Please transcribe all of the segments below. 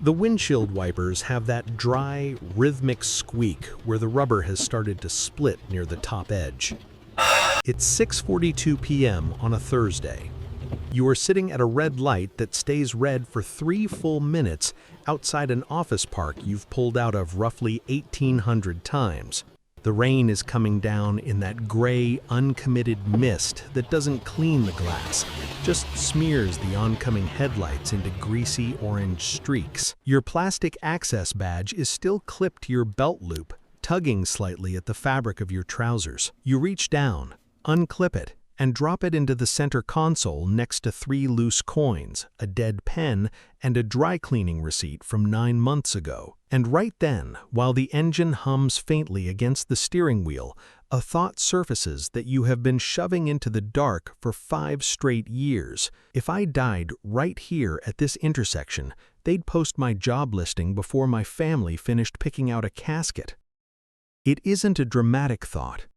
The windshield wipers have that dry, rhythmic squeak where the rubber has started to split near the top edge. It's 6:42 p.m. on a Thursday. You are sitting at a red light that stays red for 3 full minutes outside an office park you've pulled out of roughly 1,800 times. The rain is coming down in that gray, uncommitted mist that doesn't clean the glass, just smears the oncoming headlights into greasy orange streaks. Your plastic access badge is still clipped to your belt loop, tugging slightly at the fabric of your trousers. You reach down, unclip it, and drop it into the center console next to 3 loose coins, a dead pen, and a dry cleaning receipt from 9 months ago. And right then, while the engine hums faintly against the steering wheel, a thought surfaces that you have been shoving into the dark for 5 straight years. If I died right here at this intersection, they'd post my job listing before my family finished picking out a casket. It isn't a dramatic thought.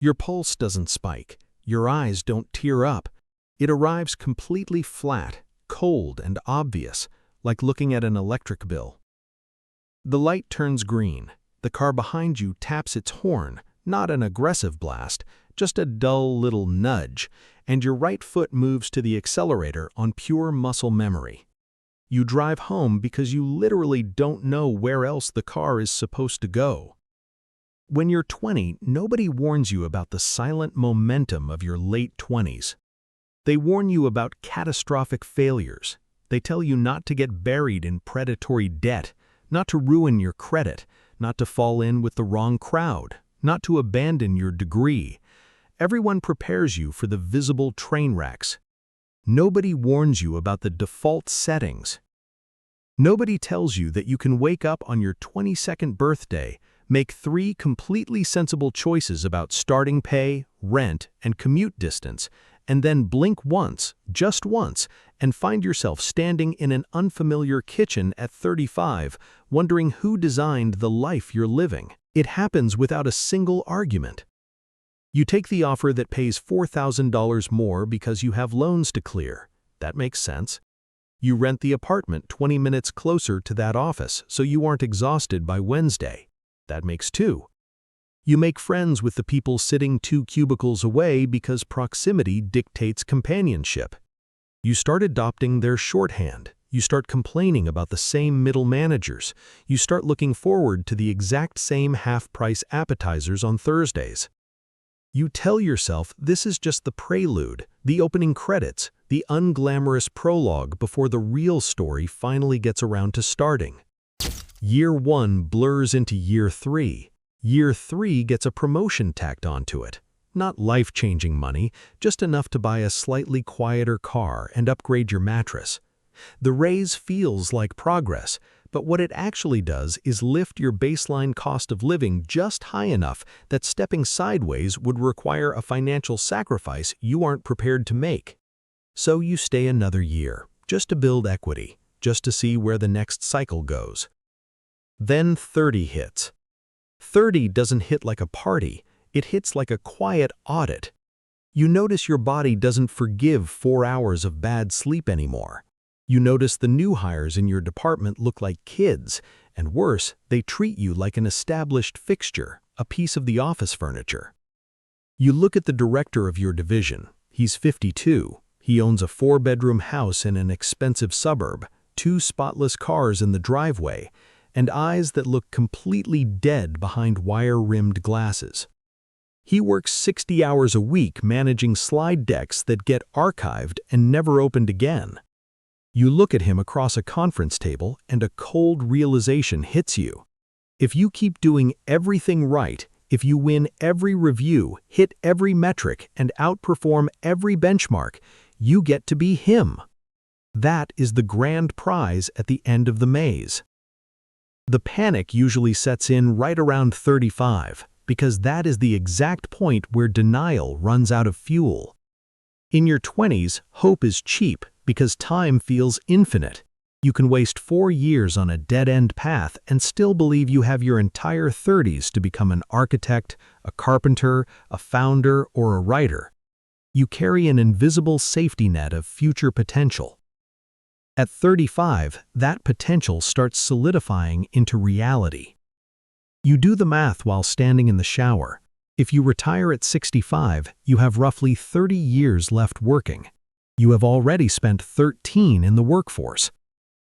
Your pulse doesn't spike. Your eyes don't tear up. It arrives completely flat, cold, and obvious, like looking at an electric bill. The light turns green. The car behind you taps its horn, not an aggressive blast, just a dull little nudge, and your right foot moves to the accelerator on pure muscle memory. You drive home because you literally don't know where else the car is supposed to go. When you're 20, nobody warns you about the silent momentum of your late 20s. They warn you about catastrophic failures. They tell you not to get buried in predatory debt, not to ruin your credit, not to fall in with the wrong crowd, not to abandon your degree. Everyone prepares you for the visible train wrecks. Nobody warns you about the default settings. Nobody tells you that you can wake up on your 22nd birthday, make 3 completely sensible choices about starting pay, rent, and commute distance, and then blink once, just once, and find yourself standing in an unfamiliar kitchen at 35, wondering who designed the life you're living. It happens without a single argument. You take the offer that pays $4,000 more because you have loans to clear. That makes sense. You rent the apartment 20 minutes closer to that office so you aren't exhausted by Wednesday. That makes 2. You make friends with the people sitting 2 cubicles away because proximity dictates companionship. You start adopting their shorthand. You start complaining about the same middle managers. You start looking forward to the exact same half-price appetizers on Thursdays. You tell yourself this is just the prelude, the opening credits, the unglamorous prologue before the real story finally gets around to starting. Year 1 blurs into Year 3. Year 3 gets a promotion tacked onto it. Not life-changing money, just enough to buy a slightly quieter car and upgrade your mattress. The raise feels like progress, but what it actually does is lift your baseline cost of living just high enough that stepping sideways would require a financial sacrifice you aren't prepared to make. So you stay another year, just to build equity, just to see where the next cycle goes. Then 30 hits. 30 doesn't hit like a party, it hits like a quiet audit. You notice your body doesn't forgive 4 hours of bad sleep anymore. You notice the new hires in your department look like kids, and worse, they treat you like an established fixture, a piece of the office furniture. You look at the director of your division. He's 52. He owns a 4-bedroom house in an expensive suburb, 2 spotless cars in the driveway, and eyes that look completely dead behind wire-rimmed glasses. He works 60 hours a week managing slide decks that get archived and never opened again. You look at him across a conference table and a cold realization hits you. If you keep doing everything right, if you win every review, hit every metric, and outperform every benchmark, you get to be him. That is the grand prize at the end of the maze. The panic usually sets in right around 35, because that is the exact point where denial runs out of fuel. In your 20s, hope is cheap because time feels infinite. You can waste 4 years on a dead-end path and still believe you have your entire 30s to become an architect, a carpenter, a founder, or a writer. You carry an invisible safety net of future potential. At 35, that potential starts solidifying into reality. You do the math while standing in the shower. If you retire at 65, you have roughly 30 years left working. You have already spent 13 in the workforce.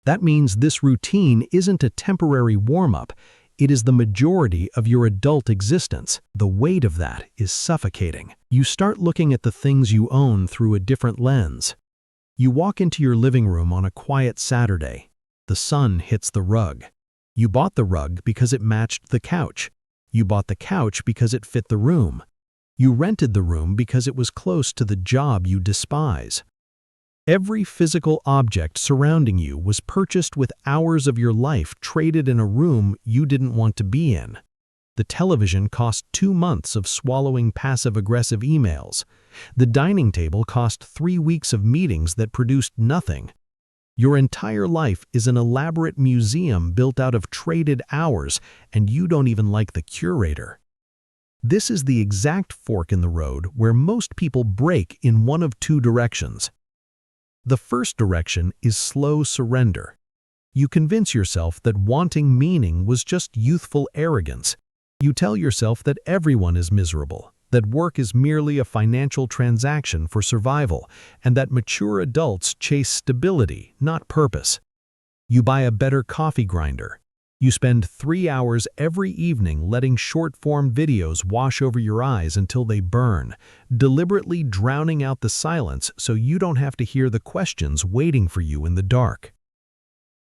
That means this routine isn't a temporary warm-up. It is the majority of your adult existence. The weight of that is suffocating. You start looking at the things you own through a different lens. You walk into your living room on a quiet Saturday. The sun hits the rug. You bought the rug because it matched the couch. You bought the couch because it fit the room. You rented the room because it was close to the job you despise. Every physical object surrounding you was purchased with hours of your life traded in a room you didn't want to be in. The television cost 2 months of swallowing passive-aggressive emails. The dining table cost 3 weeks of meetings that produced nothing. Your entire life is an elaborate museum built out of traded hours, and you don't even like the curator. This is the exact fork in the road where most people break in one of 2 directions. The first direction is slow surrender. You convince yourself that wanting meaning was just youthful arrogance. You tell yourself that everyone is miserable, that work is merely a financial transaction for survival, and that mature adults chase stability, not purpose. You buy a better coffee grinder. You spend 3 hours every evening letting short-form videos wash over your eyes until they burn, deliberately drowning out the silence so you don't have to hear the questions waiting for you in the dark.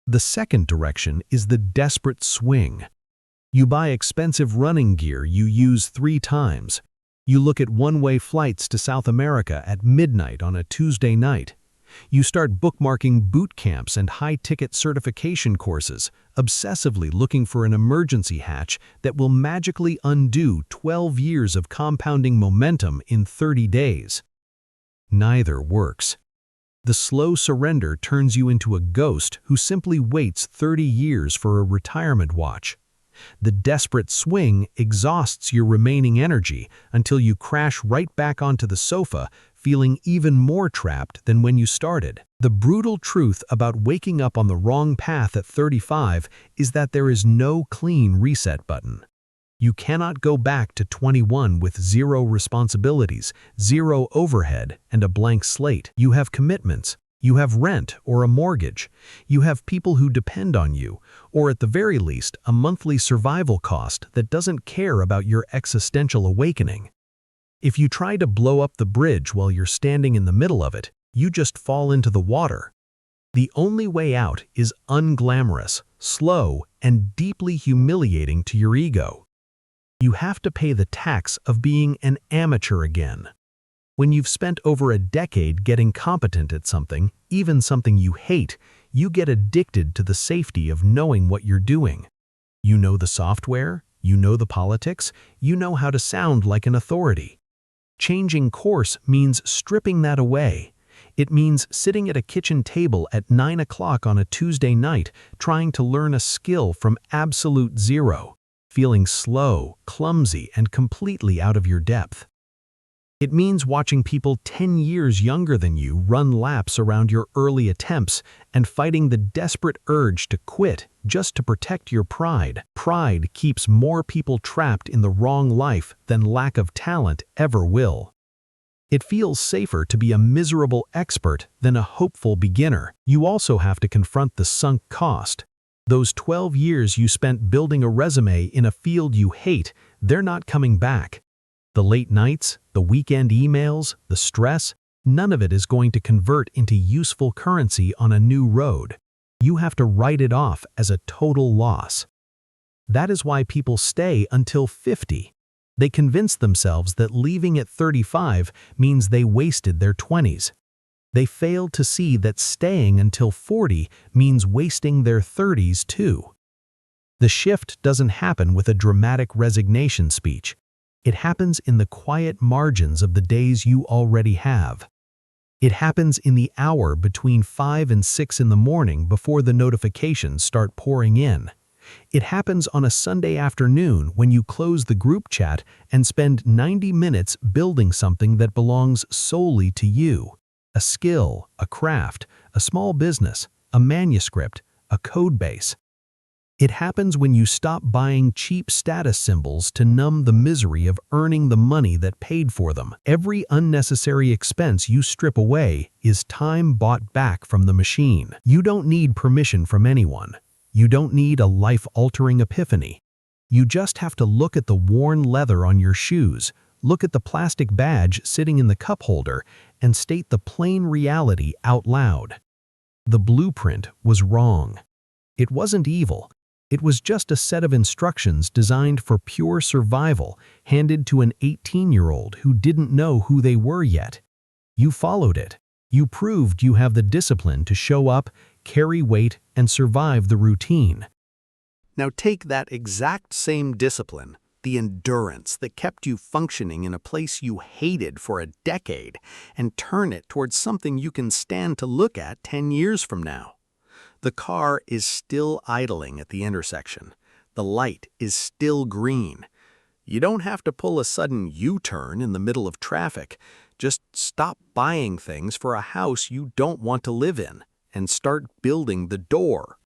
The second direction is the desperate swing. You buy expensive running gear you use 3 times. You look at one-way flights to South America at midnight on a Tuesday night. You start bookmarking boot camps and high-ticket certification courses, obsessively looking for an emergency hatch that will magically undo 12 years of compounding momentum in 30 days. Neither works. The slow surrender turns you into a ghost who simply waits 30 years for a retirement watch. The desperate swing exhausts your remaining energy until you crash right back onto the sofa, feeling even more trapped than when you started. The brutal truth about waking up on the wrong path at 35 is that there is no clean reset button. You cannot go back to 21 with 0 responsibilities, 0 overhead, and a blank slate. You have commitments. You have rent or a mortgage. You have people who depend on you, or at the very least, a monthly survival cost that doesn't care about your existential awakening. If you try to blow up the bridge while you're standing in the middle of it, you just fall into the water. The only way out is unglamorous, slow, and deeply humiliating to your ego. You have to pay the tax of being an amateur again. When you've spent over a decade getting competent at something, even something you hate, you get addicted to the safety of knowing what you're doing. You know the software, you know the politics, you know how to sound like an authority. Changing course means stripping that away. It means sitting at a kitchen table at 9 o'clock on a Tuesday night trying to learn a skill from absolute zero, feeling slow, clumsy, and completely out of your depth. It means watching people 10 years younger than you run laps around your early attempts and fighting the desperate urge to quit just to protect your pride. Pride keeps more people trapped in the wrong life than lack of talent ever will. It feels safer to be a miserable expert than a hopeful beginner. You also have to confront the sunk cost. Those 12 years you spent building a resume in a field you hate, they're not coming back. The late nights, the weekend emails, the stress, none of it is going to convert into useful currency on a new road. You have to write it off as a total loss. That is why people stay until 50. They convince themselves that leaving at 35 means they wasted their 20s. They fail to see that staying until 40 means wasting their 30s too. The shift doesn't happen with a dramatic resignation speech. It happens in the quiet margins of the days you already have. It happens in the hour between 5 and 6 in the morning before the notifications start pouring in. It happens on a Sunday afternoon when you close the group chat and spend 90 minutes building something that belongs solely to you. A skill, a craft, a small business, a manuscript, a code base. It happens when you stop buying cheap status symbols to numb the misery of earning the money that paid for them. Every unnecessary expense you strip away is time bought back from the machine. You don't need permission from anyone. You don't need a life-altering epiphany. You just have to look at the worn leather on your shoes, look at the plastic badge sitting in the cup holder, and state the plain reality out loud. The blueprint was wrong. It wasn't evil. It was just a set of instructions designed for pure survival, handed to an 18-year-old who didn't know who they were yet. You followed it. You proved you have the discipline to show up, carry weight, and survive the routine. Now take that exact same discipline, the endurance that kept you functioning in a place you hated for a decade, and turn it towards something you can stand to look at 10 years from now. The car is still idling at the intersection. The light is still green. You don't have to pull a sudden U-turn in the middle of traffic. Just stop buying things for a house you don't want to live in and start building the door